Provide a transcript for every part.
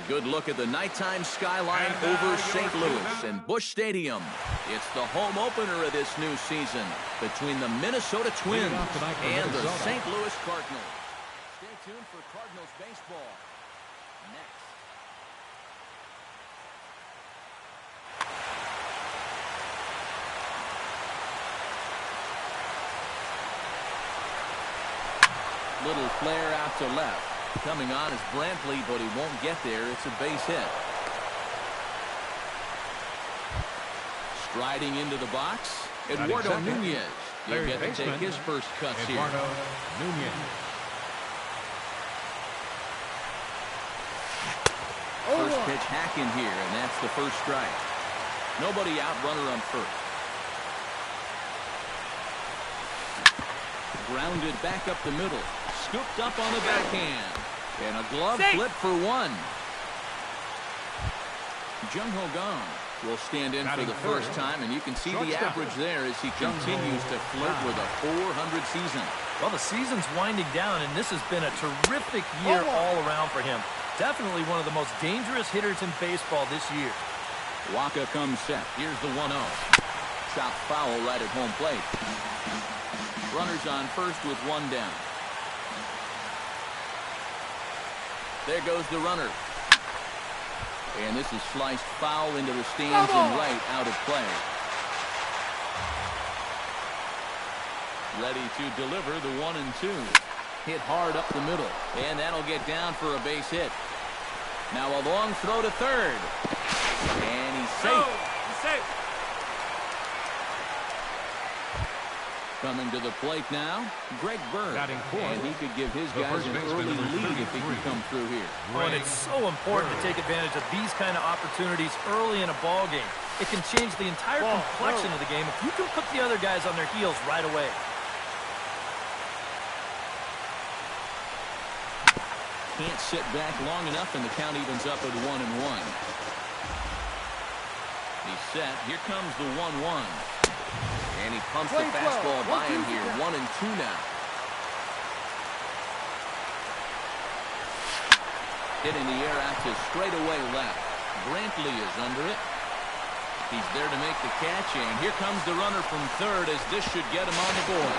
Good look at the nighttime skyline over St. Louis and Busch Stadium. It's the home opener of this new season between the Minnesota Twins and the St. Louis Cardinals. Stay tuned for Cardinals baseball next. Little flare out to left. Coming on is Brantley, but he won't get there. It's a base hit. Striding into the box, Eduardo Nunez. He'll get to take his first cuts here. First pitch hack in here, and that's the first strike. Nobody out, runner on first. Grounded back up the middle. Scooped up on the backhand. And a glove flip for one. Jung Ho Gong will stand in for the first time, and you can see the average there as he continues to flirt with a .400 season. Well, the season's winding down, and this has been a terrific year all around for him. Definitely one of the most dangerous hitters in baseball this year. Waka comes set. Here's the 1-0. Chopped foul right at home plate. Runners on first with one down. There goes the runner. And this is sliced foul into the stands and right out of play. Ready to deliver the 1-2. Hit hard up the middle. And that'll get down for a base hit. Now a long throw to third. And he's safe. He's safe. Coming to the plate now, Greg Bird. And he could give his guys an early lead if he can come through here. Oh, and it's so important to take advantage of these kind of opportunities early in a ball game. It can change the entire complexion of the game if you can put the other guys on their heels right away. Can't sit back long enough, and the count evens up at 1-1. He's set. Here comes the 1-1. And he pumps the fastball by him here. 1-2 now. Hit in the air out to straightaway left. Brantley is under it. He's there to make the catch, and here comes the runner from third as this should get him on the board.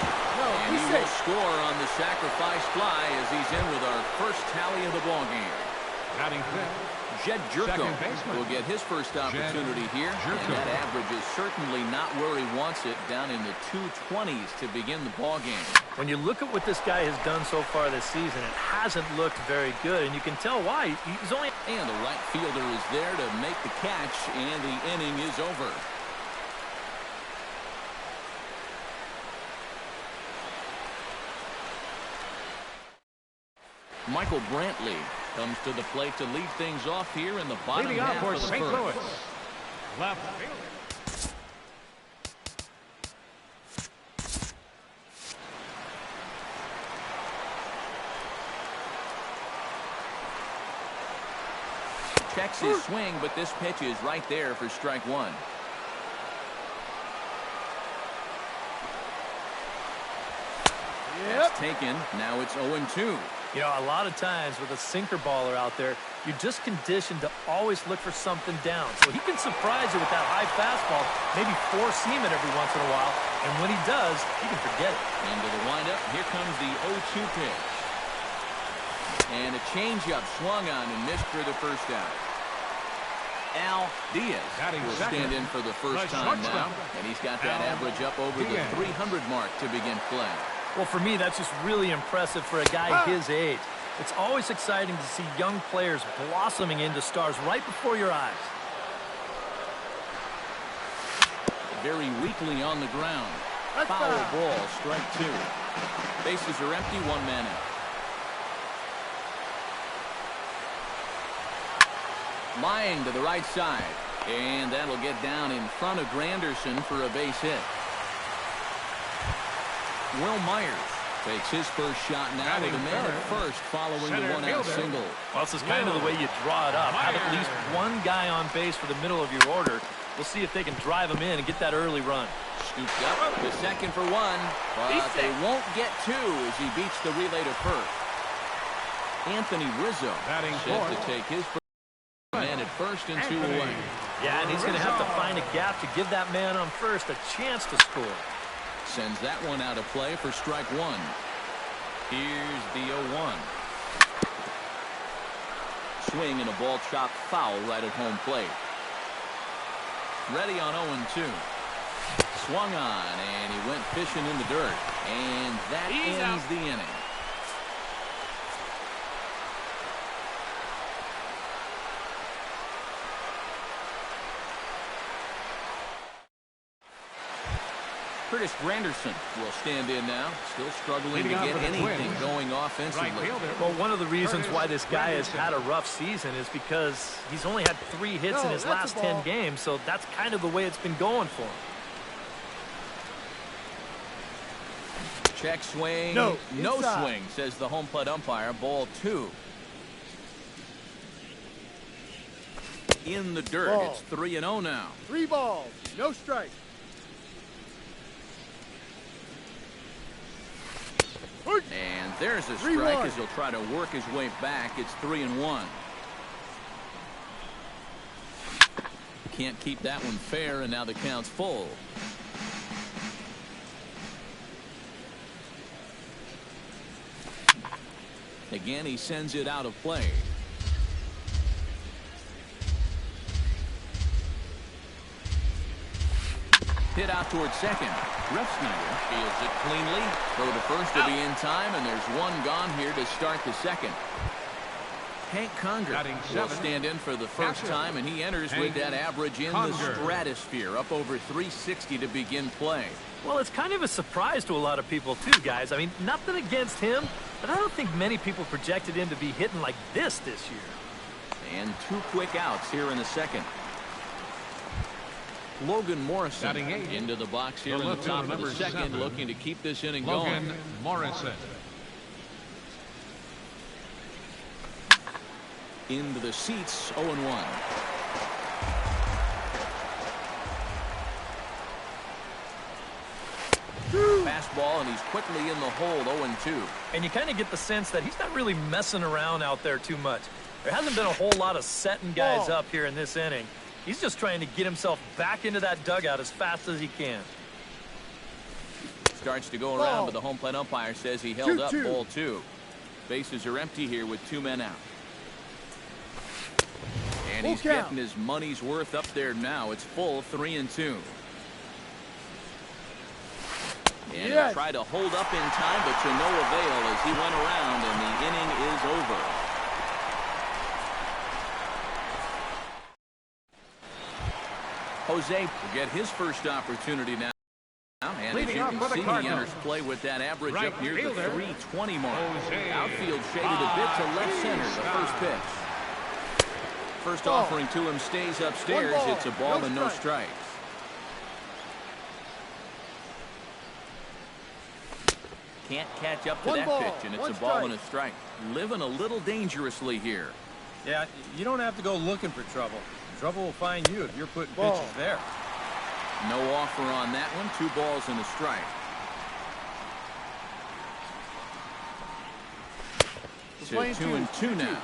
And he will score on the sacrifice fly as he's in with our first tally of the ball game. Batting fifth. Jed Jerko will get his first opportunity here, and that average is certainly not where he wants it, down in the 220s to begin the ball game. When you look at what this guy has done so far this season, it hasn't looked very good, and you can tell why. He's only... And the right fielder is there to make the catch, and the inning is over. Michael Brantley comes to the plate to lead things off here in the bottom half of the first. Left field. Checks his swing, but this pitch is right there for strike one. That's taken. Now it's 0-2. You know, a lot of times with a sinker baller out there, you're just conditioned to always look for something down. So he can surprise you with that high fastball, maybe four-seam it every once in a while. And when he does, you can forget it. Into the windup, here comes the 0-2 pitch. And a changeup swung on and missed for the first out. Al Diaz will stand in for the first time now. And he's got that average up over the 300 mark to begin play. Well, for me, that's just really impressive for a guy his age. It's always exciting to see young players blossoming into stars right before your eyes. very weakly on the ground. Foul ball, strike 2. Bases are empty, 1 man out. Line to the right side. And that'll get down in front of Granderson for a base hit. Will Myers takes his first shot now with a man at first following the one-out single. Well, this is kind of the way you draw it up. Have at least one guy on base for the middle of your order. We'll see if they can drive him in and get that early run. Scooped up to second for 1, but they won't get 2 as he beats the relay to first. Anthony Rizzo set to take his first man at first and 2 away. Yeah, and he's going to have to find a gap to give that man on first a chance to score. Sends that one out of play for strike 1. Here's the 0-1. Swing and a ball chopped foul right at home plate. Ready on 0-2. Swung on, and he went fishing in the dirt. And that ends the inning. Curtis Granderson will stand in now. Still struggling to get anything going offensively. Well, one of the reasons why this guy has had a rough season is because he's only had 3 hits in his last 10 games, so that's kind of the way it's been going for him. Check swing. No swing, says the home plate umpire. Ball 2. In the dirt. Ball. It's 3-0 now. 3 balls, no strike. And there's a strike as he'll try to work his way back. It's 3-1. Can't keep that one fair, and now the count's full. Again, he sends it out of play. Hit out towards second. Refsnyder fields it cleanly. Throw to first to be in time, and there's 1 gone here to start the second. Hank Conger will stand in for the first time, and he enters with that average in the stratosphere, up over 360 to begin play. Well, it's kind of a surprise to a lot of people, too, guys. I mean, nothing against him, but I don't think many people projected him to be hitting like this year. And 2 quick outs here in the second. Logan Morrison into the box here in the top of the second, looking to keep this inning going. Logan Morrison. Into the seats, 0-1. Fastball, and he's quickly in the hole, 0-2. And you kind of get the sense that he's not really messing around out there too much. There hasn't been a whole lot of setting guys up here in this inning. He's just trying to get himself back into that dugout as fast as he can. Starts to go around, but the home plate umpire says he held up. Ball 2. Bases are empty here with 2 men out. And he's getting his money's worth up there now. It's full, 3-2. And he'll try to hold up in time, but to no avail as he went around, and the inning is over. Jose will get his first opportunity now. And as you can see, he enters play with that average up near the 320 mark. Outfield shaded a bit to left center, the first pitch. First offering to him stays upstairs. It's a ball and no strikes. Can't catch up to that pitch, and it's a ball and a strike. Living a little dangerously here. Yeah, you don't have to go looking for trouble. Trouble will find you if you're putting pitches there. No offer on that one. 2 balls and a strike. So 2-2 now.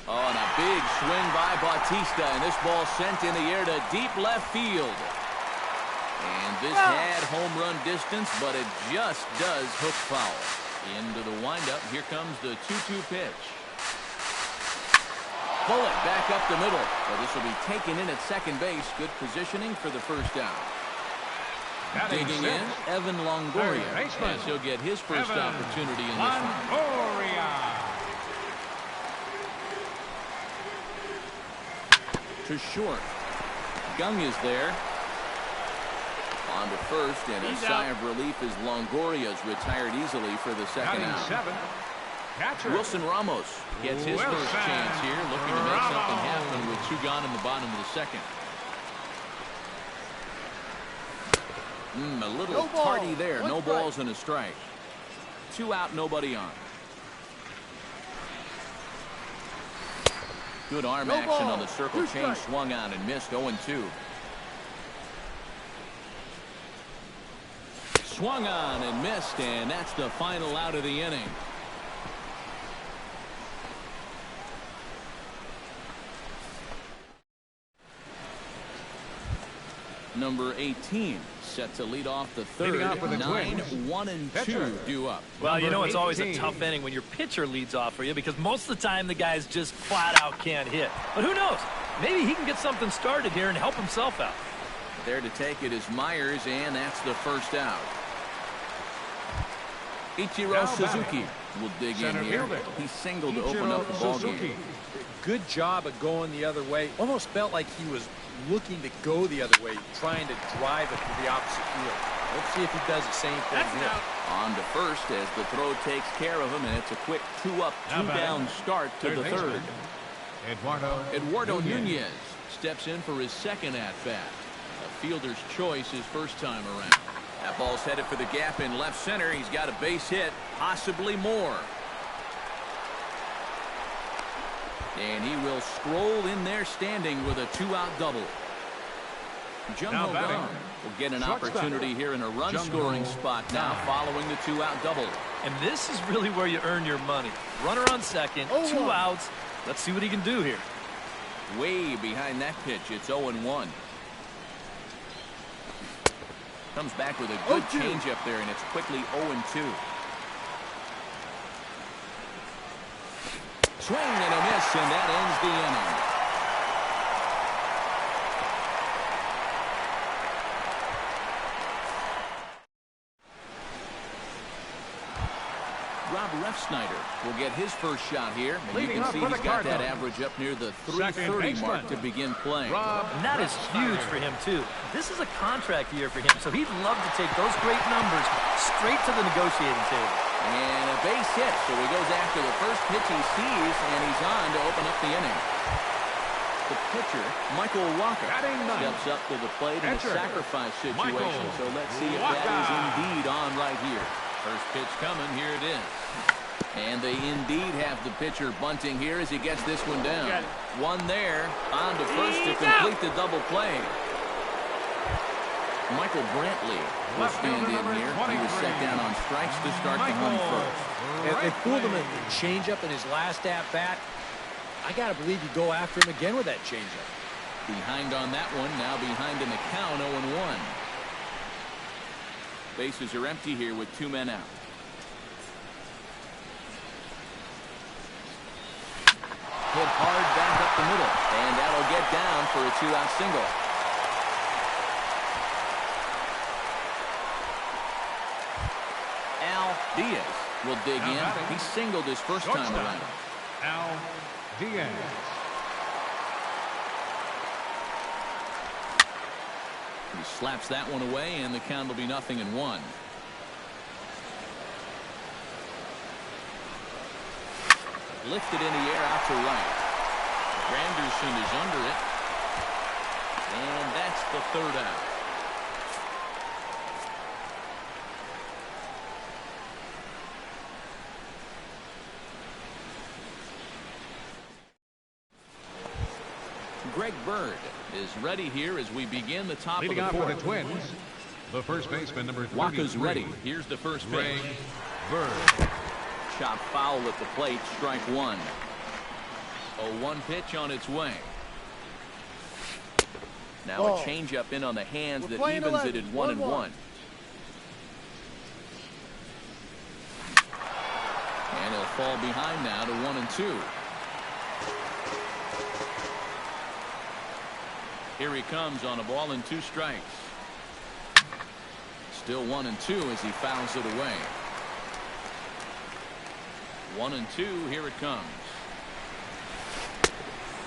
Oh, and a big swing by Bautista, and this ball sent in the air to deep left field. And this had home run distance, but it just does hook foul. Into the windup. Here comes the 2-2 pitch. Bullet back up the middle. So this will be taken in at second base. Good positioning for the first out. Digging in, Evan Longoria, as he'll get his first opportunity in this one. to short. Gung is there. On to first, and a sigh of relief as Longoria's retired easily for the second Batting out. seventh, catcher. Wilson Ramos gets his Wilson first chance here, looking to make something happen Ramos. with 2 gone in the bottom of the second. A little tardy there. No balls and a strike. 2 out, nobody on. Good arm action on the circle change. Swung on and missed. 0-2. Swung on and missed, and that's the final out of the inning. Number 18 set to lead off the third. 9, 1 and 2 due up. Well, you know, it's always a 18. tough inning when your pitcher leads off for you because most of the time the guys just flat out can't hit. But who knows? Maybe he can get something started here and help himself out. There to take it is Myers, and that's the first out. Ichiro Now Suzuki batting. will dig Center in here. fielder. He singled to open up the ball Suzuki. game. Good job at going the other way. Almost felt like he was looking to go the other way, trying to drive it to the opposite field. Let's see if he does the same thing here. On to first as the throw takes care of him, and it's a quick 2-up, Now 2-down start to the third. Eduardo Nunez. Nunez steps in for his second at-bat. A fielder's choice his first time around. That ball's headed for the gap in left center. He's got a base hit, possibly more. And he will scroll in there standing with a 2-out double. Jung Now Ho batting. Kang will get an Shortstop. opportunity here in a run-scoring spot now following the 2-out double. And this is really where you earn your money. Runner on second, 2 outs. Let's see what he can do here. Way behind that pitch. It's 0-1. Comes back with a good changeup there, and it's quickly 0-2. Swing and a miss, and that ends the inning. Rob Refsnyder will get his first shot here. And you Leading can off see for he's the got that Cardinals. average up near the Second 330 mark baseman. to begin playing. And that is huge for him, too. This is a contract year for him, so he'd love to take those great numbers straight to the negotiating table. And a base hit, so he goes after the first pitch he sees, and he's on to open up the inning. The pitcher, Michael Walker, Batting ninth. steps up to the plate in a Pitcher, sacrifice situation. Michael So let's see if that is Walker. indeed on right here. First pitch coming, here it is. And they indeed have the pitcher bunting here as he gets this one down. Got it. One there, on to first to complete the double play. Michael Brantley will Left stand fielder in number here. He was set 23. down on strikes to start the home first. If they pulled him a changeup in his last at-bat, I got to believe you go after him again with that changeup. Behind on that one, now behind in the count, 0-1. Bases are empty here with 2 men out. Hit hard back up the middle, and that'll get down for a 2-out single. Al Diaz will dig Now in. batting. He singled his first time Shortstop. around. Al Diaz. He slaps that one away, and the count will be 0-1. Lifted in the air out to right. Granderson is under it. And that's the third out. Greg Bird is ready here as we begin the top Leading of off the for the fourth. Twins, the first baseman, number 33. Waka's ready. Here's the first pitch. Greg Bird. Chop foul at the plate, strike one. 0-1 pitch on its way. Now a changeup in on the hands that evens it at 1-1. And he'll fall behind now to 1-2. Here he comes on a ball and 2 strikes. Still 1-2 as he fouls it away. 1-2, here it comes.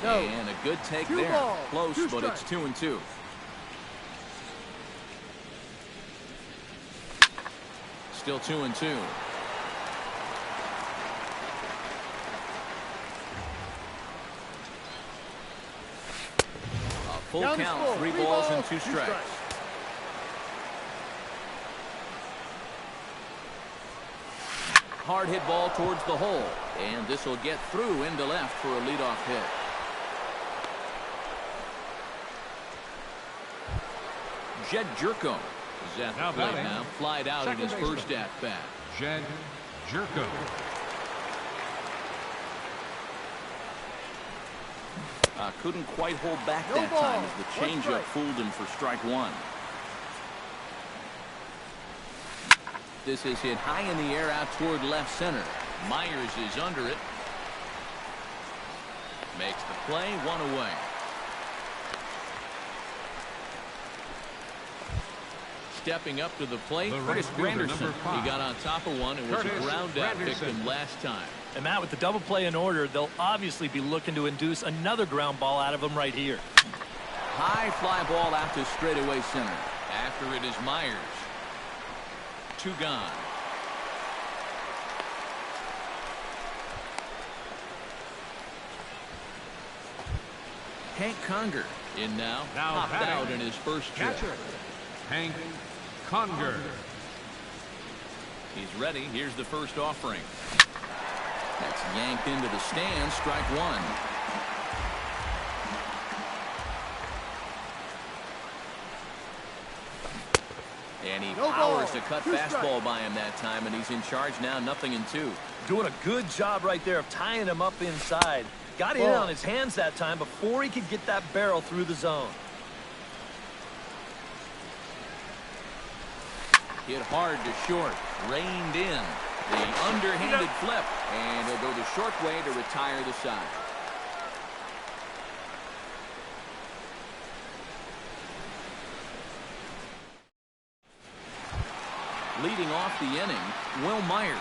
No. And a good take Two there. balls, Close, two but it's strikes. 2-2. Still 2-2. A full Down the count, score. three Three balls and balls, two two strikes. strikes. Hard hit ball towards the hole. And this will get through into left for a leadoff hit. Jed Jerko is at Now the plate batting, now. Flied out in his second first baseman. at-bat. Jed Jerko. Couldn't quite hold back No that ball. time as the One changeup strike. fooled him for strike one. This is hit high in the air out toward left center. Myers is under it. Makes the play, one away. Stepping up to the plate, The right Curtis fielder, Granderson. number 5. He got on top of one and was a Curtis ground out Granderson. victim last time. And Matt, with the double play in order, they'll obviously be looking to induce another ground ball out of him right here. High fly ball out to straightaway center. After it is Myers. Two gone. Hank Conger in now. Now Popped batting, out in his first trip. Catcher, Hank Conger. He's ready. Here's the first offering. That's yanked into the stand. Strike one. And he No powers ball. to cut Two fastball strikes. by him that time, and he's in charge now, 0-2. Doing a good job right there of tying him up inside. Got in Ball. on his hands that time before he could get that barrel through the zone. Hit hard to short. Reined in. The underhanded flip. And he'll go the short way to retire the side. Leading off the inning, Will Myers.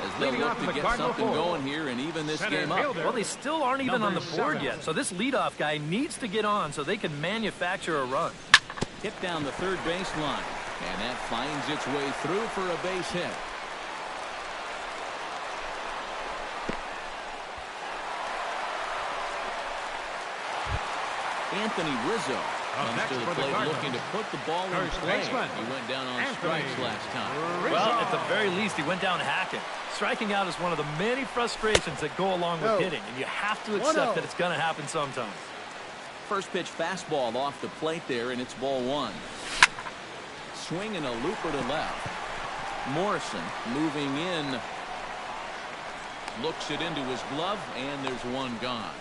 As they Leading look off to the get Cardinal something four. going here and even this Center game up. fielder. Well, they still aren't even on Number the board 7. yet, so this leadoff guy needs to get on so they can manufacture a run. Hit down the third baseline. And that finds its way through for a base hit. Anthony Rizzo comes next to the for the plate Cardinals. looking to put the ball in First play. baseman, He went down on Anthony strikes last time. Rizzo. Well, at the very least, he went down hacking. Striking out is one of the many frustrations that go along with No. hitting, and you have to 1-0. accept that it's going to happen sometimes. First pitch fastball off the plate there, and it's ball one. Swing and a looper to left. Morrison moving in. Looks it into his glove, and there's one gone.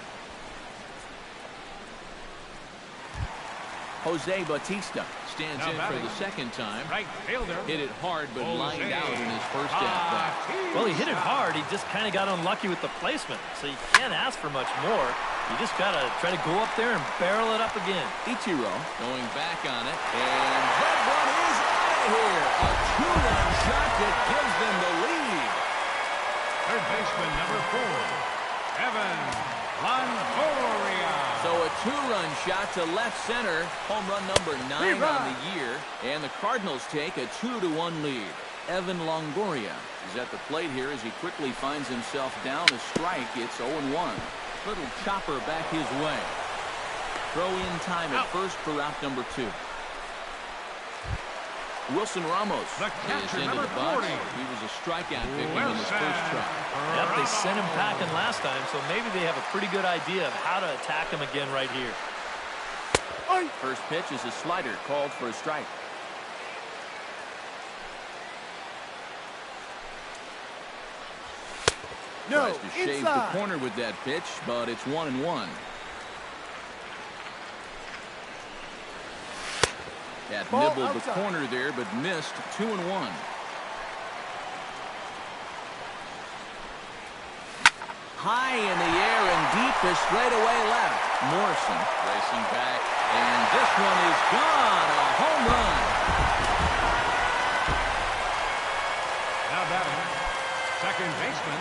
Jose Bautista stands Now in for batting. the second time. Right fielder. Hit it hard, but Jose lined out in his first at-bat. Well, he hit it hard. He just kind of got unlucky with the placement, so you can't ask for much more. You just got to try to go up there and barrel it up again. Ichiro going back on it, and that one is out of here. A two-run shot that gives them the lead. Third baseman, number 4. Evan Longoria. So a two-run shot to left center, home run number 9 on the year, and the Cardinals take a 2-1 lead. Evan Longoria is at the plate here as he quickly finds himself down a strike. It's 0-1. Little chopper back his way. Throw in time at first for out number 2. Wilson Ramos The is catcher, into number the box. 40. He was a strikeout victim in his first try. Yep, they sent him packing last time, so maybe they have a pretty good idea of how to attack him again right here. First pitch is a slider called for a strike. No, Tries to shave inside. the corner with that pitch, but it's 1-1. That Ball nibbled the outside. corner there, but missed. 2-1. High in the air and deep to straightaway left. Morrison racing back, and this one is gone. A home run. Now batting, second baseman.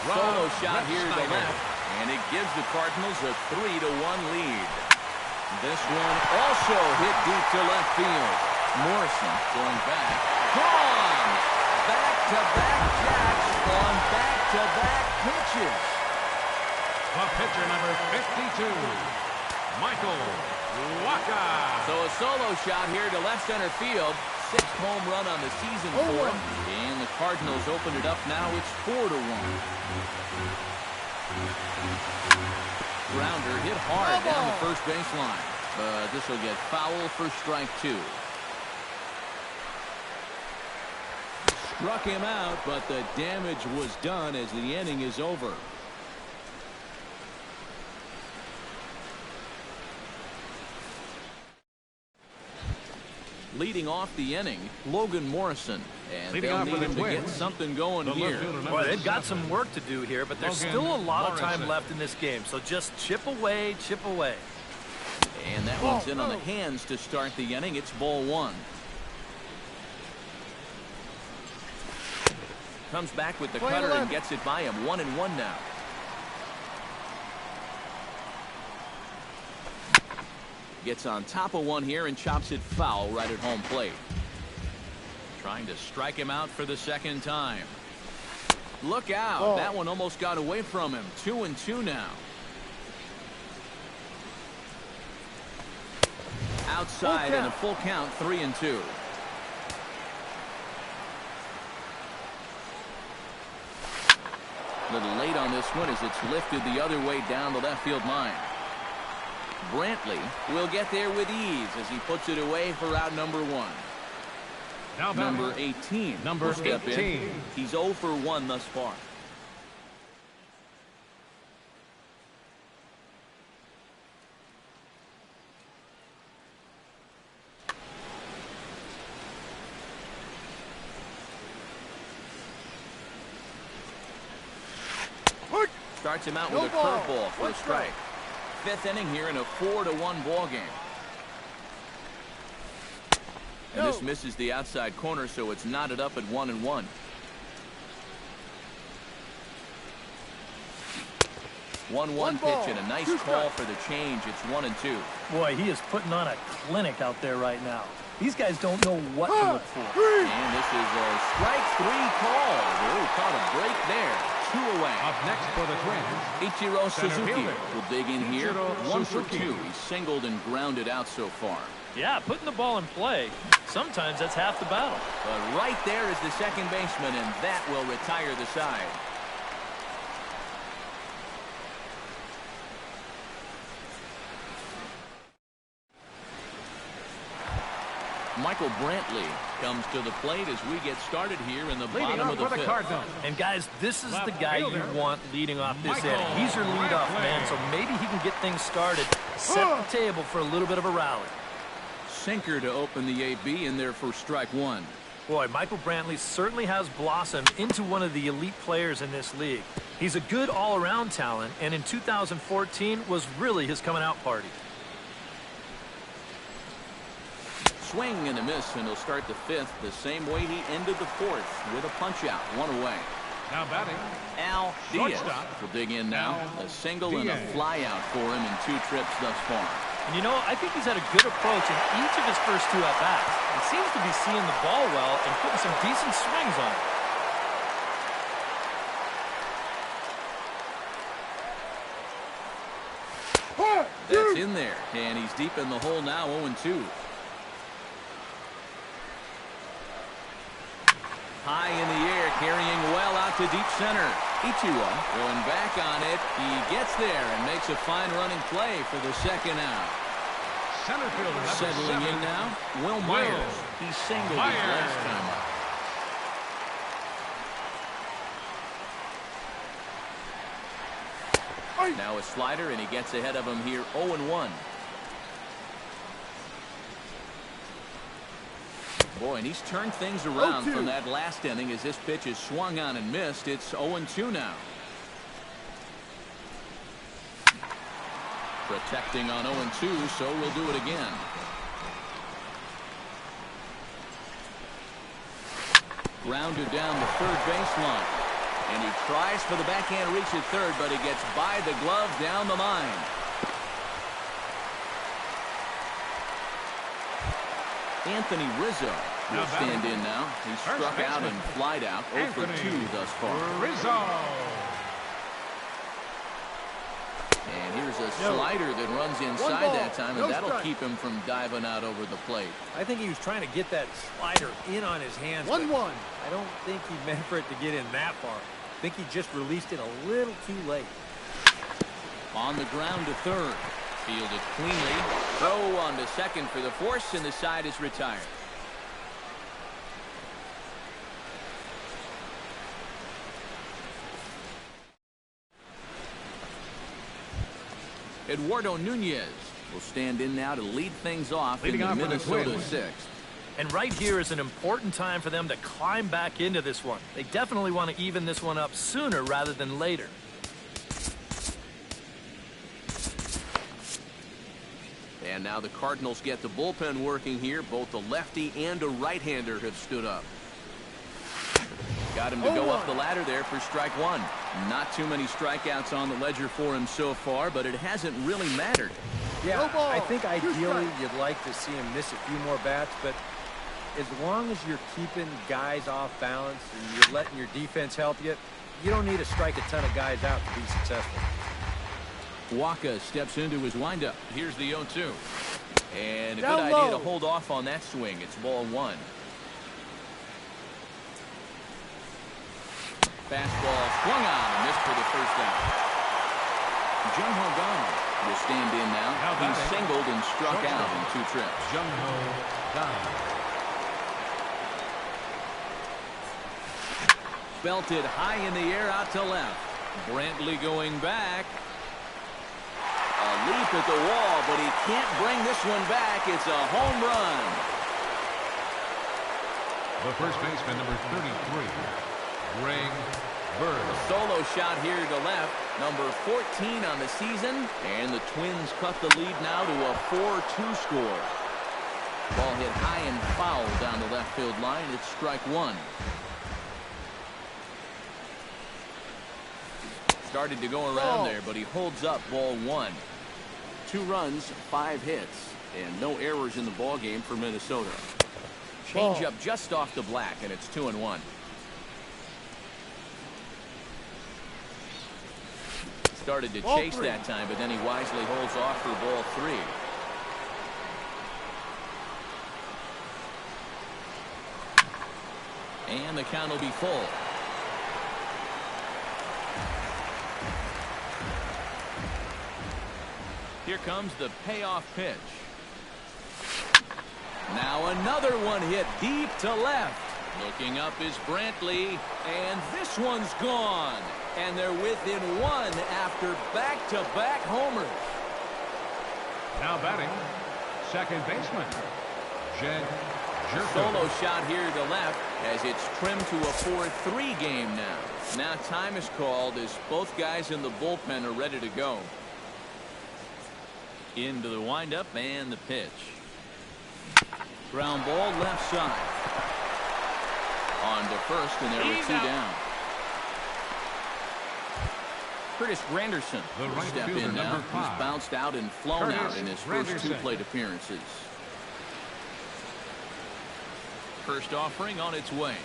Solo Rob shot here to Refsnyder. left, And it gives the Cardinals a 3-1 lead. This one also hit deep to left field. Morrison going back. Gone! Back-to-back jacks on back-to-back pitches. The pitcher number 52, Michael Wacha. So a solo shot here to left center field. 6th home run on the season for him. And the Cardinals open it up now. It's 4-1. Grounder hit hard down the first baseline. But this will get foul for strike 2. Struck him out, but the damage was done as the inning is over. Leading off the inning, Logan Morrison. And they'll need him to get something going here. Boy, they've got some work to do here, but there's still a lot of time left in this game. So just chip away, chip away. And that one's in on the hands to start the inning. It's ball 1. Comes back with the cutter and gets it by him. 1-1 now. Gets on top of one here and chops it foul right at home plate. Trying to strike him out for the second time. Look out. That one almost got away from him. 2-2 now. Outside and a full count. 3-2. A little late on this one as it's lifted the other way down the left field line. Brantley will get there with ease as he puts it away for out number 1. Now number 18. Number 18. He's 0 for 1 thus far. Starts him out with a curveball for a strike. 5th inning here in a 4-1 ball game. And this misses the outside corner, so it's knotted up at 1-1. 1-1 pitch and a nice call for the change. It's 1-2. Boy, he is putting on a clinic out there right now. These guys don't know what to look for. And this is a strike 3 call. Oh, caught a break there. 2 away. Up next for the Twins, Ichiro Suzuki fielder. will dig in here. 1 for Suzuki. 2. He's singled and grounded out so far. Yeah, putting the ball in play, sometimes that's half the battle. But right there is the second baseman, and that will retire the side. Michael Brantley comes to the plate as we get started here in the bottom of the fifth. And guys, this is the guy you want leading off this Michael inning. He's your leadoff man, so maybe he can get things started, set the table for a little bit of a rally. Sinker to open the AB in there for strike 1. Boy, Michael Brantley certainly has blossomed into one of the elite players in this league. He's a good all-around talent, and in 2014 was really his coming-out party. Swing and a miss, and he'll start the 5th the same way he ended the 4th with a punch-out. 1 away. now batting, Al Diaz shortstop. will dig in now. A single and a fly-out for him in 2 trips thus far. And you know, I think he's had a good approach in each of his first 2 at-bats. He seems to be seeing the ball well and putting some decent swings on it. That's in there, and he's deep in the hole now, 0-2. High in the air, carrying well out to deep center. Ichiro going back on it. He gets there and makes a fine running play for the second out. Center fielder number Settling 7, in now, Will Myers. He singled his last time up. Now a slider, and he gets ahead of him here, 0-1. Boy, and he's turned things around from that last inning as this pitch is swung on and missed. It's 0-2 now. Protecting on 0-2, so we'll do it again. Grounded down the third baseline. And he tries for the backhand reach at third, but he gets by the glove down the line. Anthony Rizzo will stand in now. He struck out and flied out. 0 for 2 thus far. Rizzo. And here's a slider that runs inside that time, and that'll keep him from diving out over the plate. I think he was trying to get that slider in on his hands. 1-1. I don't think he meant for it to get in that far. I think he just released it a little too late. On the ground to third. Fielded cleanly. Throw on to second for the force, and the side is retired. Eduardo Nunez will stand in now to lead things off in the Minnesota sixth. And right here is an important time for them to climb back into this one. They definitely want to even this one up sooner rather than later. And now the Cardinals get the bullpen working here. Both a lefty and a right-hander have stood up. Got him to go up the ladder there for strike one. Not too many strikeouts on the ledger for him so far, but it hasn't really mattered. Yeah, I think ideally you'd like to see him miss a few more bats, but as long as you're keeping guys off balance and you're letting your defense help you, you don't need to strike a ton of guys out to be successful. Waka steps into his windup. Here's the 0-2. And a good idea to hold off on that swing. It's ball one. Fastball swung on and missed for the first out. Jung-Ho Kang will stand in now. He's singled and struck out in 2 trips. Jung-Ho Kang. Belted high in the air out to left. Brantley going back. A leap at the wall, but he can't bring this one back. It's a home run. The first baseman, number 33, Greg Bird. A solo shot here to left, number 14 on the season, and the Twins cut the lead now to a 4-2 score. Ball hit high and foul down the left field line. It's strike one. Started to go around there, but he holds up ball one. 2 runs, 5 hits, and no errors in the ball game for Minnesota. Change up just off the black, and it's 2-1. Started to chase that time, but then he wisely holds off for ball 3. And the count will be full. Here comes the payoff pitch. Now another one hit deep to left. Looking up is Brantley, and this one's gone. And they're within 1 after back-to-back homers. Now batting, second baseman, Jed Jerko. Solo shot here to left as it's trimmed to a 4-3 game now. Now time is called as both guys in the bullpen are ready to go. Into the windup and the pitch. Ground ball left side. On to first, and there were 2 down. Curtis Granderson will step in now. He's bounced out and flown out in his first 2 plate appearances. First offering on its way.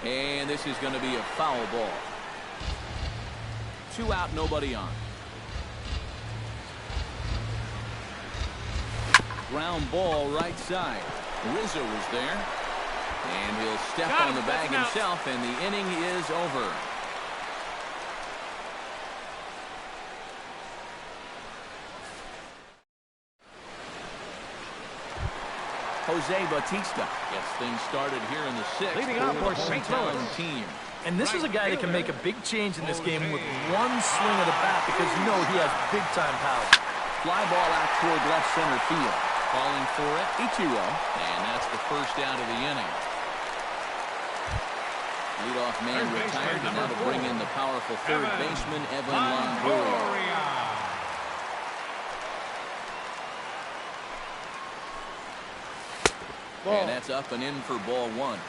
And this is going to be a foul ball. 2 out, nobody on. Ground ball right side. Rizzo was there. And he'll step on the bag himself, and the inning is over. Jose Bautista gets things started here in the 6th. Leading off for the St. hometown Louis team. And this is a guy that can make a big change in this game with one swing of the bat because you know he has big-time power. Fly ball out toward left center field. Calling for it, Ichiro, and that's the first out of the inning. Leadoff man retired, and now to bring in the powerful third baseman, Evan Longoria. And that's up and in for ball 1.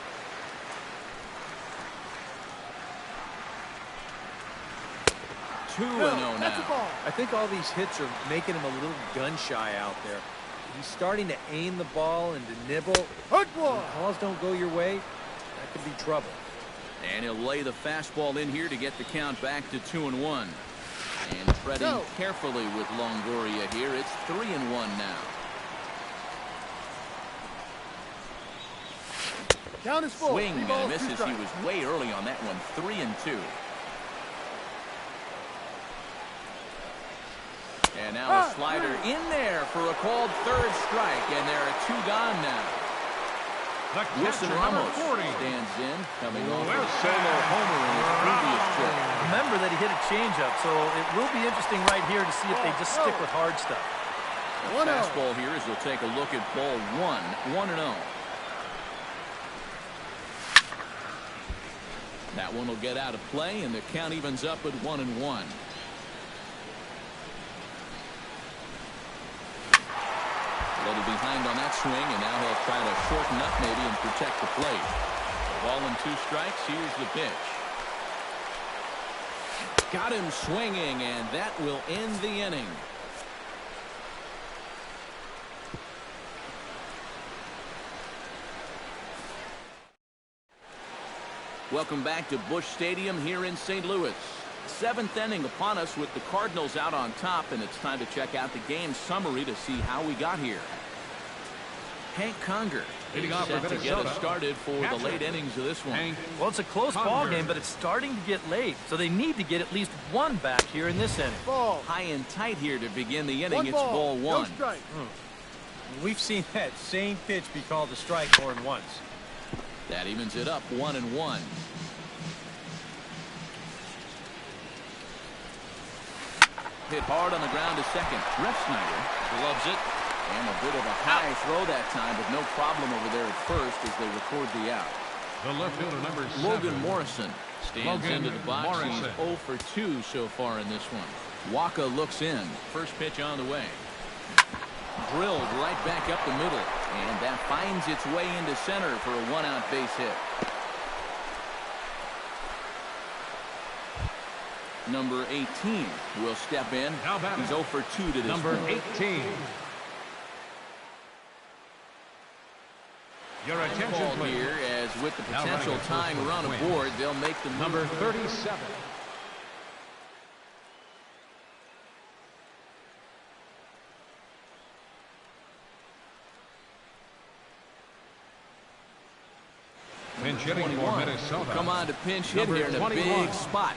2-0 now. I think all these hits are making him a little gun-shy out there. He's starting to aim the ball and to nibble. When calls don't go your way, that could be trouble. And he'll lay the fastball in here to get the count back to 2-1. And treading carefully with Longoria here. It's 3-1 now. Count is full. Swing and a misses. He was way early on that one. 3-2. And now a slider in there for a called third strike. And there are 2 gone now. Wilson Ramos stands in, coming off a solo homer in his previous trip. Remember that he hit a changeup, so it will be interesting right here to see if they just stick with hard stuff. The fastball here as we'll take a look at ball 1-0. That one will get out of play, and the count evens up at 1-1. A little behind on that swing, and now he'll try to shorten up maybe and protect the plate. Ball and 2 strikes. Here's the pitch. Got him swinging, and that will end the inning. Welcome back to Busch Stadium here in St. Louis. 7th inning upon us with the Cardinals out on top, and it's time to check out the game summary to see how we got here. Hank Conger is set to get us started for the late innings of this one. Well, it's a close ball game, but it's starting to get late, so they need to get at least 1 back here in this inning. High and tight here to begin the inning. It's ball 1. We've seen that same pitch be called a strike more than once. That evens it up 1-1. Hit hard on the ground to second. Refsnyder gloves it. And a bit of a high throw that time, but no problem over there at first as they record the out. The left fielder, number 7. Logan Morrison stands into the box. He's 0 for 2 so far in this one. Waka looks in. First pitch on the way. Drilled right back up the middle. And that finds its way into center for a 1-out base hit. Number 18 will step in. He's 0 for 2 to this Number point. 18. Your attention, Ball please. here, as with the potential tying run aboard, they'll make the move. Number 37. Pinch hitting for Minnesota. Come on to pinch hit here in a 21. big spot.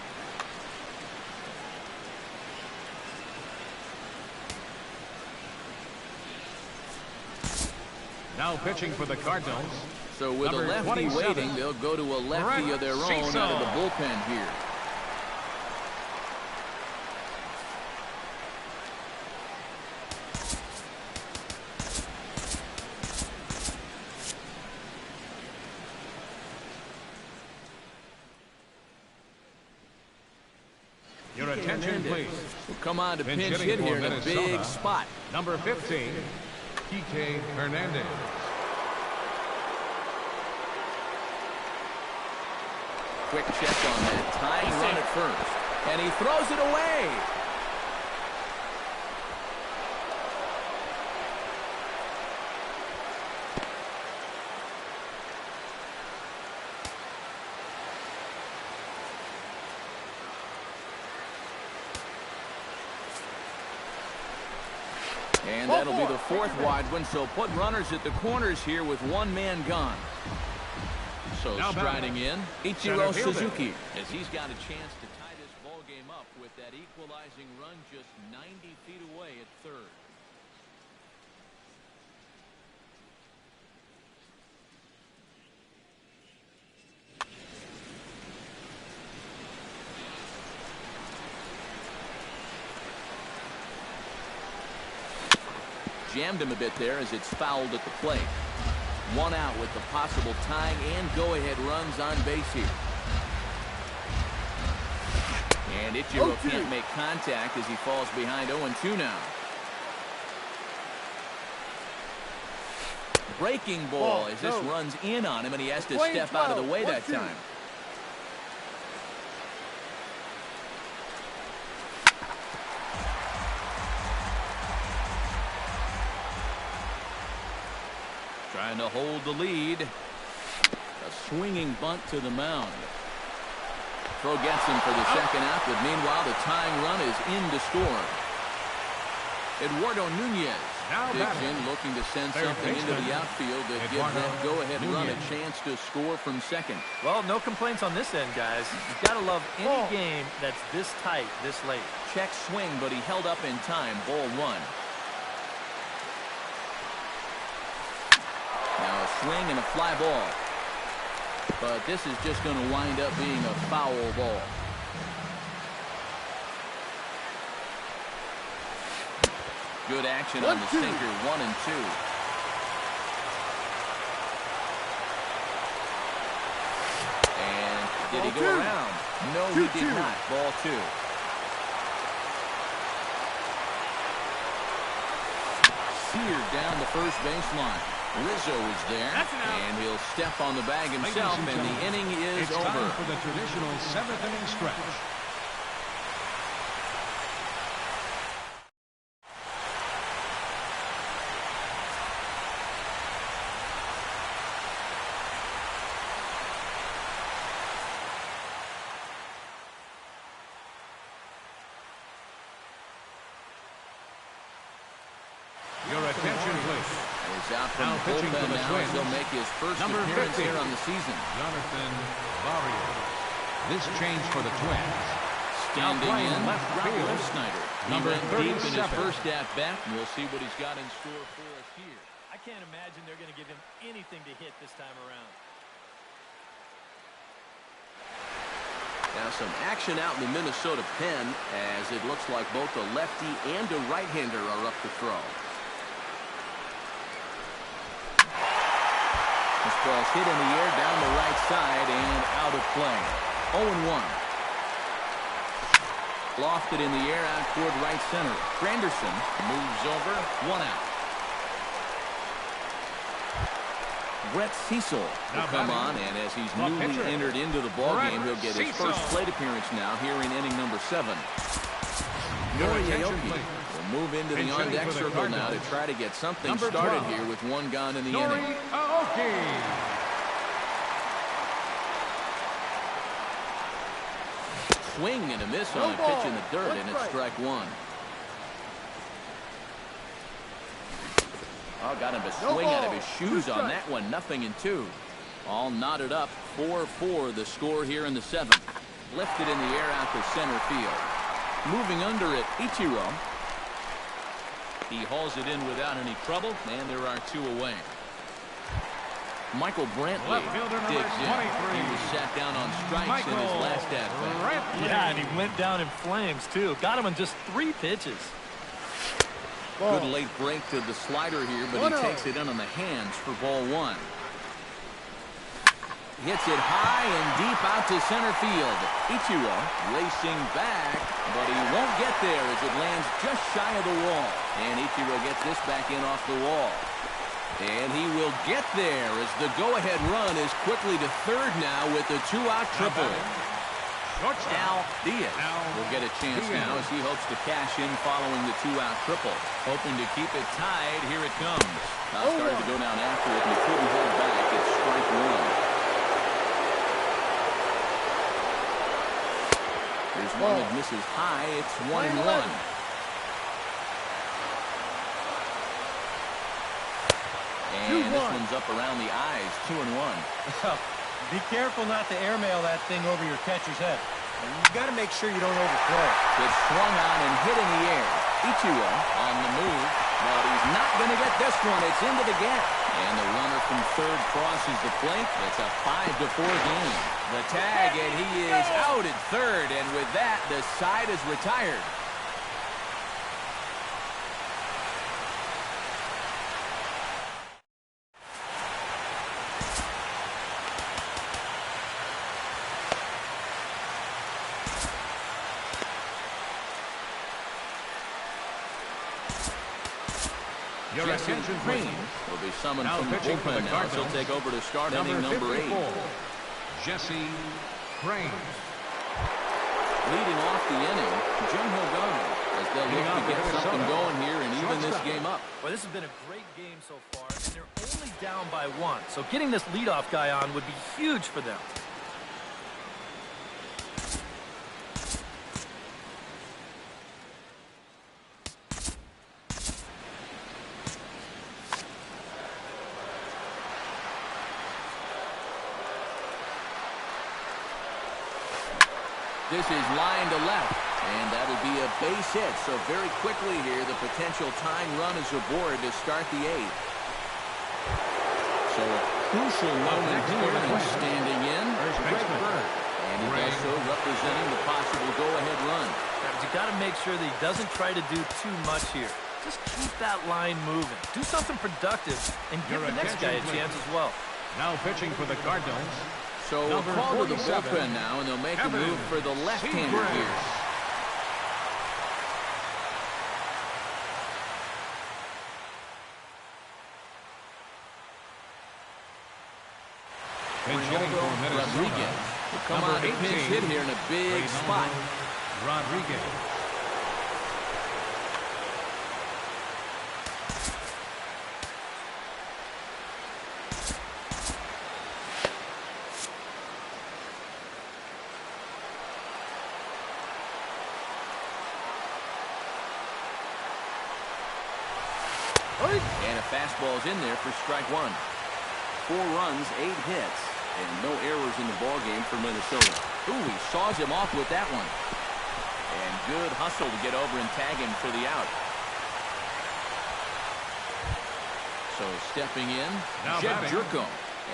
Now pitching for the Cardinals. So with Number a lefty 27. waiting, they'll go to a lefty of their own out of the bullpen here. Your attention, please. Will come on to Pinch pinch hitting hit for here in a Minnesota. big spot. Number 15, Kike Hernandez. Quick check on that tying run at first. And he throws it away. And that'll be the 4th wide one, so put runners at the corners here with 1 man gone. So Now striding in, Ichiro Center fielder. Suzuki, as he's got a chance to tie this ball game up with that equalizing run just 90 feet away at third. Jammed him a bit there as it's fouled at the plate. 1 out with the possible tying and go-ahead runs on base here. And Ichiro can't make contact as he falls behind 0-2 now. Breaking ball as this runs in on him, and he has to step out of the way that time. Trying to hold the lead. A swinging bunt to the mound. Throw gets him for the second out, but meanwhile the tying run is in to score. Eduardo Nunez digs in, looking to send something into the outfield that gives that go-ahead run a chance to score from second. Well, no complaints on this end, guys. You've got to love any game that's this tight, this late. Check swing, but he held up in time. Ball one. Now a swing and a fly ball. But this is just going to wind up being a foul ball. Good action on the sinker, 1 and 2. And did he go around? No, he did not. Ball 2. Seared down the first baseline. Rizzo is there, and he'll step on the bag himself, and the inning is over. It's time for the traditional 7th inning stretch. Your attention, please. He's out from the bullpen now as he'll make his first appearance here on the season. Jonathan Barrios. This change for the Twins. Standing in, left field, Snyder. number Deep in 37. his first at-bat, and we'll see what he's got in store for us here. I can't imagine they're going to give him anything to hit this time around. Now some action out in the Minnesota pen as it looks like both a lefty and a right-hander are up to throw. This ball's hit in the air down the right side and out of play. 0-1. Lofted in the air out toward right center. Granderson moves over. 1 out. Brett Cecil will come on, and as he's newly entered into the ballgame, he'll get his first plate appearance now here in inning number 7. Noriaoki will move into the on-deck circle now to try to get something started here with 1 gone in the inning. Swing and a miss on a pitch in the dirt, and it's strike 1. Oh, got him to swing out of his shoes on that one. 0-2. All knotted up. 4-4 the score here in the 7th. Lifted in the air out to center field. Moving under it, Ichiro. He hauls it in without any trouble, and there are 2 away. Michael Brantley digs in. He was sat down on strikes in his last at-bat. Yeah, and he went down in flames, too. Got him in just 3 pitches. Good late break to the slider here, but he takes it in on the hands for ball 1. Hits it high and deep out to center field. Ichiro racing back, but he won't get there as it lands just shy of the wall. And Ichiro gets this back in off the wall. And he will get there as the go-ahead run is quickly to third now with the 2-out triple. Al Diaz will get a chance now as he hopes to cash in following the 2-out triple. Hoping to keep it tied. Here it comes. Now started to go down after it, and he couldn't hold back. It's strike 1. Here's one that misses high. It's 1-1. And this one's up around the eyes. 2-1. Be careful not to airmail that thing over your catcher's head. You got to make sure you don't overthrow it. It's swung on and hit in the air. Ichiro on the move, but he's not going to get this one. It's into the gap. And the runner from third crosses the plate. It's a 5-4 game. The tag, and he is out at third. And with that, the side is retired. Jesse Crane will be summoned from the bullpen now, so he'll take over to start inning number 8. Jesse Crane. Leading off the inning, Jim Hogano, as they'll look to get something going here and even this game up. Well, this has been a great game so far, and they're only only down by 1, so getting this leadoff guy on would be huge for them. This is line to left, and that'll be a base hit. So very quickly here, the potential tying run is aboard to start the 8th. So a crucial moment here, and standing in, and he's also representing the possible go-ahead run. But you got to make sure that he doesn't try to do too much here. Just keep that line moving. Do something productive, and give the next guy a chance as well. Now pitching for the Cardinals. So a call to the bullpen now, and they'll make a move for the left-hander here. Rodriguez will come on to pinch hit here in a big spot. Rodriguez. And a fastball's in there for strike 1. 4 runs, 8 hits, and no errors in the ballgame for Minnesota. Ooh, he saws him off with that one. And good hustle to get over and tag him for the out. So stepping in, Jed Jerko.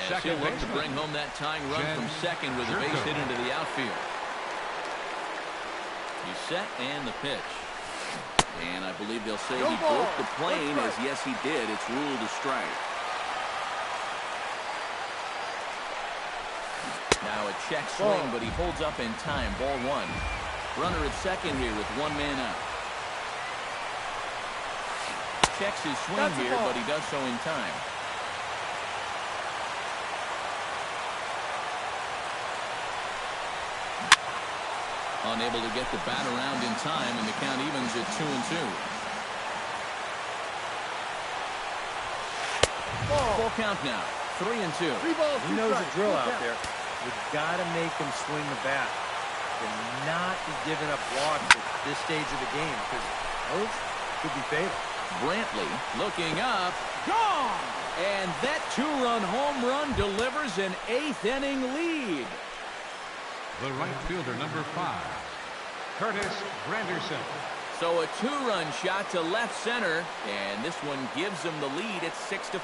As he'll look to bring home that tying run from second with a base hit into the outfield. He's set and the pitch. And I believe they'll say he broke the plane, as yes he did. It's ruled a strike. Now a check swing, but he holds up in time. Ball 1. Runner at second here with 1 man out. Checks his swing here, but he does so in time. Unable to get the bat around in time, and the count evens at 2-2. Full count now, 3-2. He knows the drill out there. You've got to make him swing the bat. And not be giving up walks at this stage of the game, because those could be fatal. Brantley looking up. Gone! And that 2-run home run delivers an 8th inning lead. The right fielder, number 5, Curtis Granderson. So a 2-run shot to left center, and this one gives them the lead at 6-5.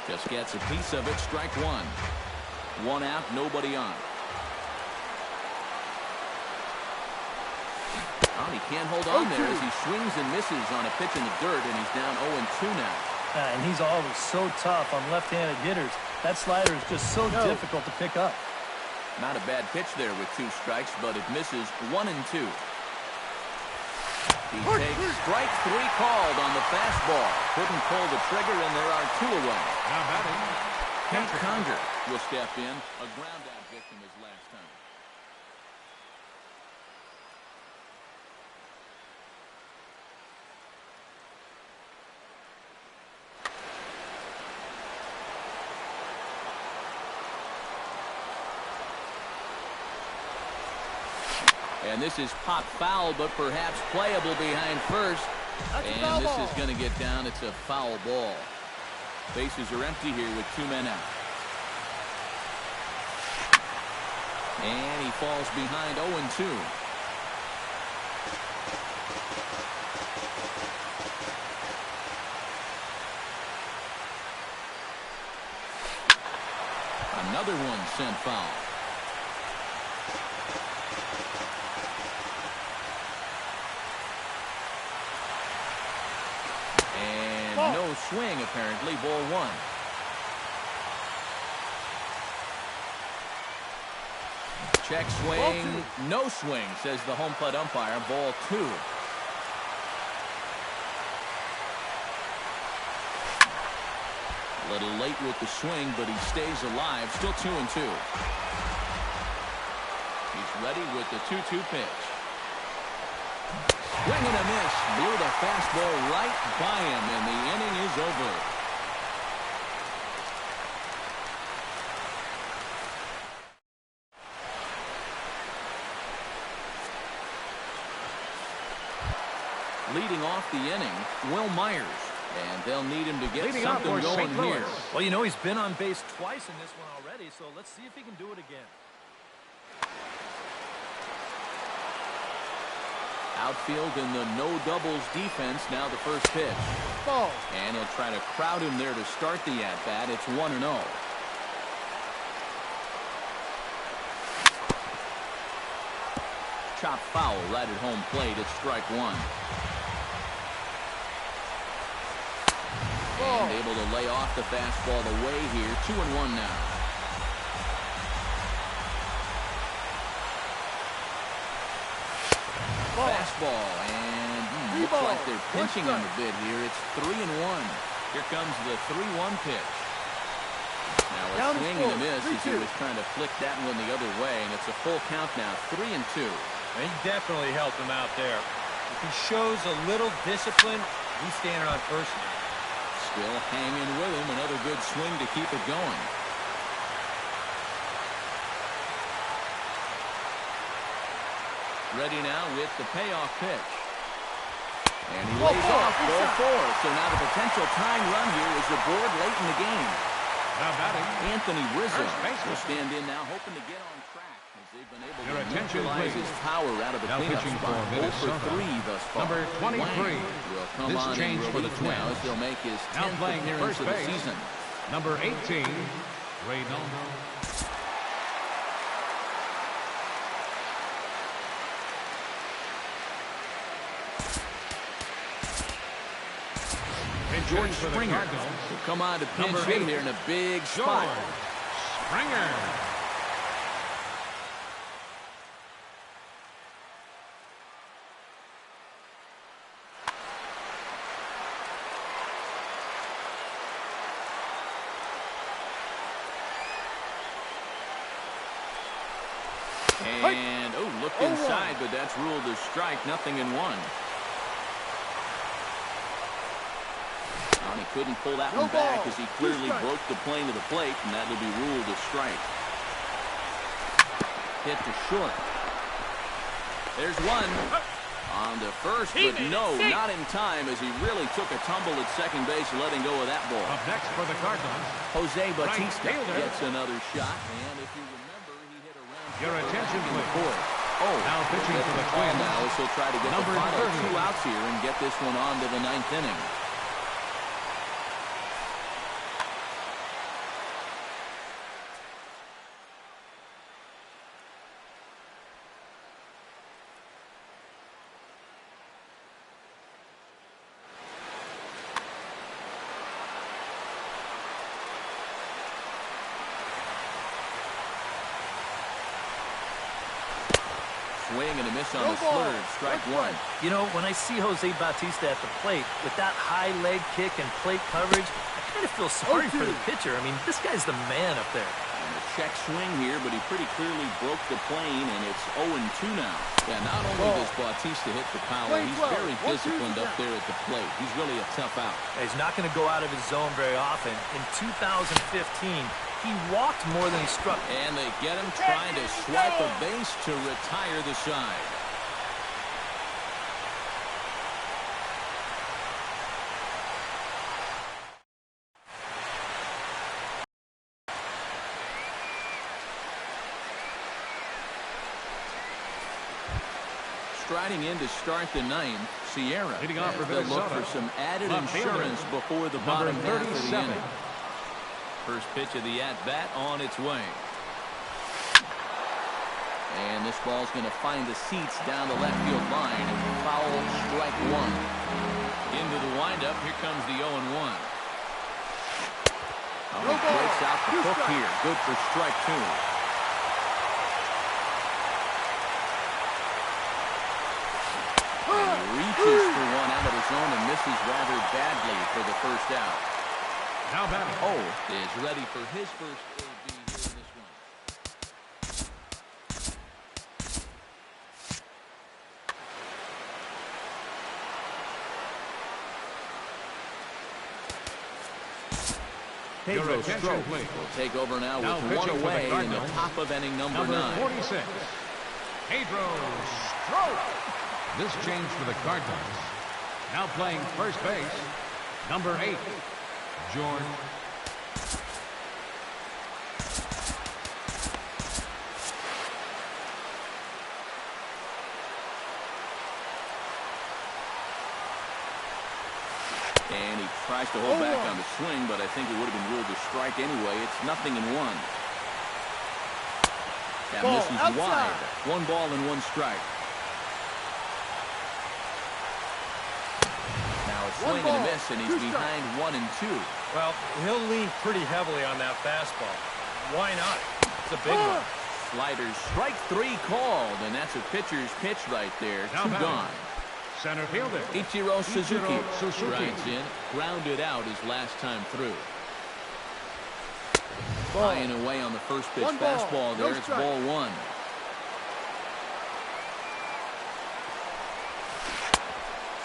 Just gets a piece of it, strike 1. 1 out, nobody on. Oh, he can't hold on there as he swings and misses on a pitch in the dirt, and he's down 0-2 now. And he's always so tough on left-handed hitters. That slider is just so difficult to pick up. Not a bad pitch there with 2 strikes, but it misses 1-2. He takes strike 3 called on the fastball. Couldn't pull the trigger, and there are 2 away. Now batting, Kent Conger will step in. A ground-out victim his last time. And this is pop foul, but perhaps playable behind first. And this is going to get down. It's a foul ball. Bases are empty here with 2 men out. And he falls behind 0-2. Another one sent foul. No swing, apparently. Ball 1. Check swing. No swing, says the home plate umpire. Ball 2. A little late with the swing, but he stays alive. Still 2-2. He's ready with the 2-2 pitch. Swing and a miss. Blew the fastball right by him, and the inning is over. Leading off the inning, Will Myers. And they'll need him to get Leading something up for going St. Louis. here. Well, you know, he's been on base twice in this one already, so let's see if he can do it again. Outfield in the no doubles defense. Now the first pitch. Ball. And he'll try to crowd him there to start the at-bat. It's 1-0. Chop foul right at home plate. It's strike one. And able to lay off the fastball away here. 2-1 now. Fastball, and looks like they're pinching him a bit here. It's 3-1. Here comes the 3-1 pitch. Now a swing and a miss as he was trying to flick that one the other way, and it's a full count now. 3-2. He definitely helped him out there. If he shows a little discipline, he's standing on first now. Still hanging with him. Another good swing to keep it going. Ready now with the payoff pitch. And he lays off ball four. So now the potential tying run here is aboard late in the game. Now batting, Anthony Rizzo will stand in now, hoping to get on track as they've been able to neutralize his power out of the cleanup spot. 0 for 3 thus far. number 23. Will come This on change in for the relief now Twins. as they'll make his Now 10th playing appearance first of the base. season. Number 18, Reynaldo. George Springer will come on to pinch hit here in a big spot. Springer. And, looked inside, but that's ruled a strike. Nothing in one. He couldn't pull that one back as he clearly broke the plane of the plate, and that will be ruled a strike. Hit to short. There's one. On to first, but no, not in time as he really took a tumble at second base, letting go of that ball. Up next for the Cardinals, Jose Bautista fielder. gets another shot, and if you remember, he hit a round Your attention, in the please. fourth. Now pitching for the Twins. Now as he'll try to get Number the final 30. 2 outs here and get this one on to the 9th inning. Swing and a miss on the slurve. Strike one. You know, when I see Jose Bautista at the plate with that high leg kick and plate coverage, I kind of feel sorry for the pitcher. I mean, this guy's the man up there. And a check swing here, but he pretty clearly broke the plane, and it's 0-2 now. Yeah, not only does Bautista hit the power, he's very disciplined up there at the plate. He's really a tough out. He's not going to go out of his zone very often. In 2015, he walked more than he struck. And they get him trying to swipe a base to retire the side. Striding in to start the 9th, Sierra. Leading off for They'll look Minnesota. for some added Left fielder, insurance before the number bottom half of the 37. inning. First pitch of the at-bat on its way. And this ball's going to find the seats down the left field line. And foul, strike one. Into the windup. Here comes the 0-1. He breaks out the hook here. Good for strike two. And he reaches for one out of his zone and misses rather badly for the first out. Now batting, Is ready for his first AB here in this one. Your Pedro attention, Strop please. will take over now Now with one pitching for the away in the Cardinals, top of inning number number 9. 46, Pedro Strop. This change for the Cardinals. Now playing first base, number 8, George. And he tries to hold back on the swing, but I think it would have been ruled a strike anyway. It's 0-1. That misses wide. 1 ball and 1 strike. Now a swing and a miss, and he's behind 1-2. Well, he'll lean pretty heavily on that fastball. Why not? It's a big one. Sliders, strike 3 called, and that's a pitcher's pitch right there. Now 2 gone. Center fielder, Ichiro Suzuki Suzuki. strides in, grounded out his last time through. Flying away on the first pitch fastball there. It's ball 1.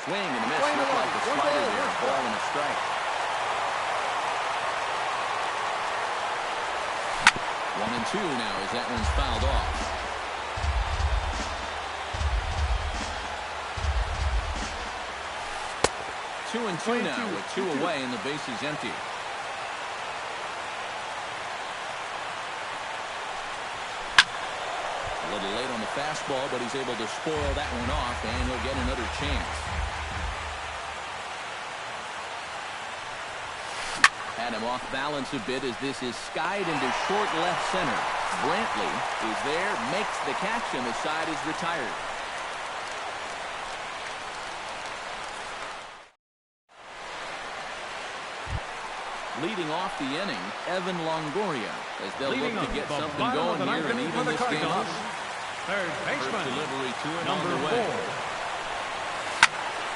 Swing and a miss. Looked like a slider there. Ball and a strike. 1-2 now as that one's fouled off. Two and two now with 2 away and the base is empty. A little late on the fastball, but he's able to spoil that one off, and he'll get another chance. Had him off balance a bit as this is skied into short left center. Brantley is there, makes the catch, and the side is retired. Leading off the inning, Evan Longoria, as they'll look to get something going here and even this game up. Third First baseman, delivery to it on number the way. 4.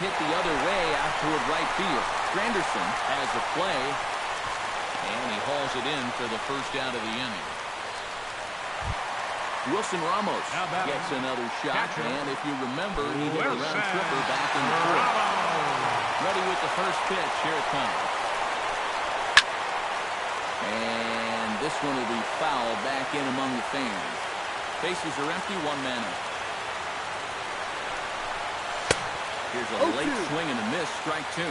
Hit the other way out toward right field. Granderson has the play, and he hauls it in for the first out of the inning. Wilson Ramos gets another shot, and if you remember, he hit a round tripper back in the 4th. Ready with the first pitch. Here it comes. And this one will be fouled back in among the fans. Bases are empty, 1 man up. Here's a late swing and a miss, strike 2.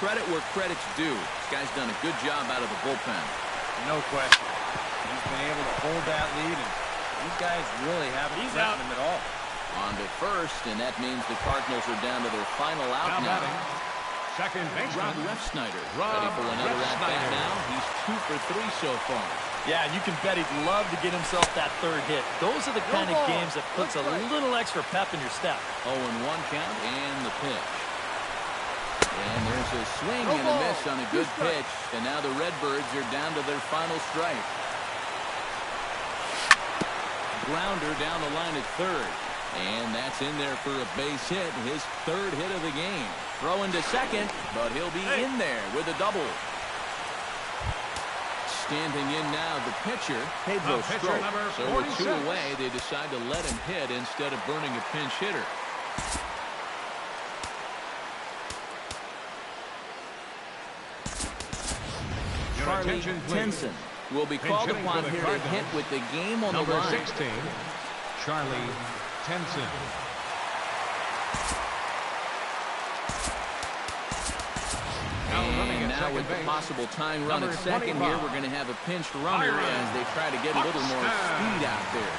Credit where credit's due. This guy's done a good job out of the bullpen. No question. He's been able to hold that lead, and these guys really haven't threatened him at all. On to first, and that means the Cardinals are down to their final out now. Second baseman, Rob Refsnyder ready for another at-bat now. He's 2 for 3 so far. Yeah, and you can bet he'd love to get himself that 3rd hit. Those are the kind of games that puts a little extra pep in your step. 0-1 count and the pitch. And there's a swing and a miss on a good pitch. And now the Redbirds are down to their final strike. Grounder down the line at 3rd. And that's in there for a base hit, his 3rd hit of the game. Throwing to second, but he'll be in there with a double. Standing in now, the pitcher, Pedro Strop. So with 2 away, they decide to let him hit instead of burning a pinch hitter. Charlie Tenson will be called upon here to hit with the game on the line. Number 16, Charlie Tenson. And now with the possible tying run at second here, we're going to have a pinched runner as they try to get a little more speed out there.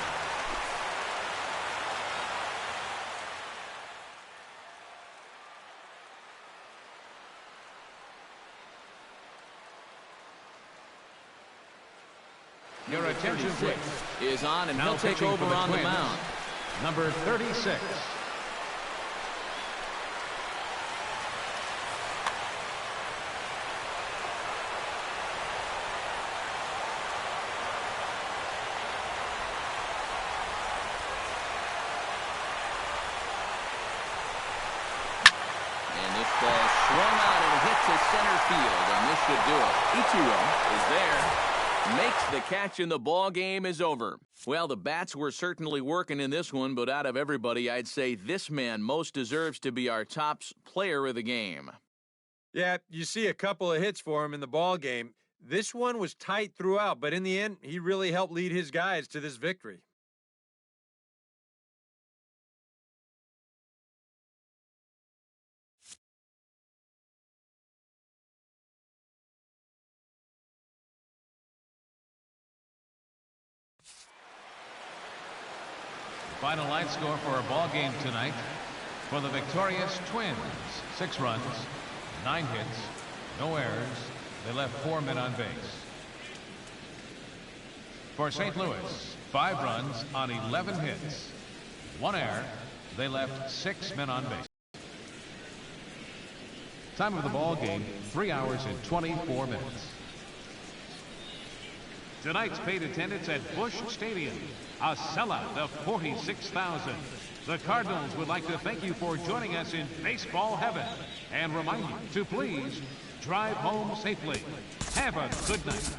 Your attention, please. Is on, and Now he'll take over on the mound. Number 36. Ball swung out and hit to center field, and this should do it. Ichiro is there, makes the catch, and the ball game is over. Well, the bats were certainly working in this one, but out of everybody, I'd say this man most deserves to be our top player of the game. Yeah, you see a couple of hits for him in the ball game. This one was tight throughout, but in the end, he really helped lead his guys to this victory. Final line score for our ball game tonight. For the victorious Twins, 6 runs, 9 hits, no errors. They left 4 men on base. For St. Louis, 5 runs on 11 hits, 1 error. They left 6 men on base. Time of the ball game, 3 hours and 24 minutes. Tonight's paid attendance at Busch Stadium, a sellout of 46,000. The Cardinals would like to thank you for joining us in baseball heaven and remind you to please drive home safely. Have a good night.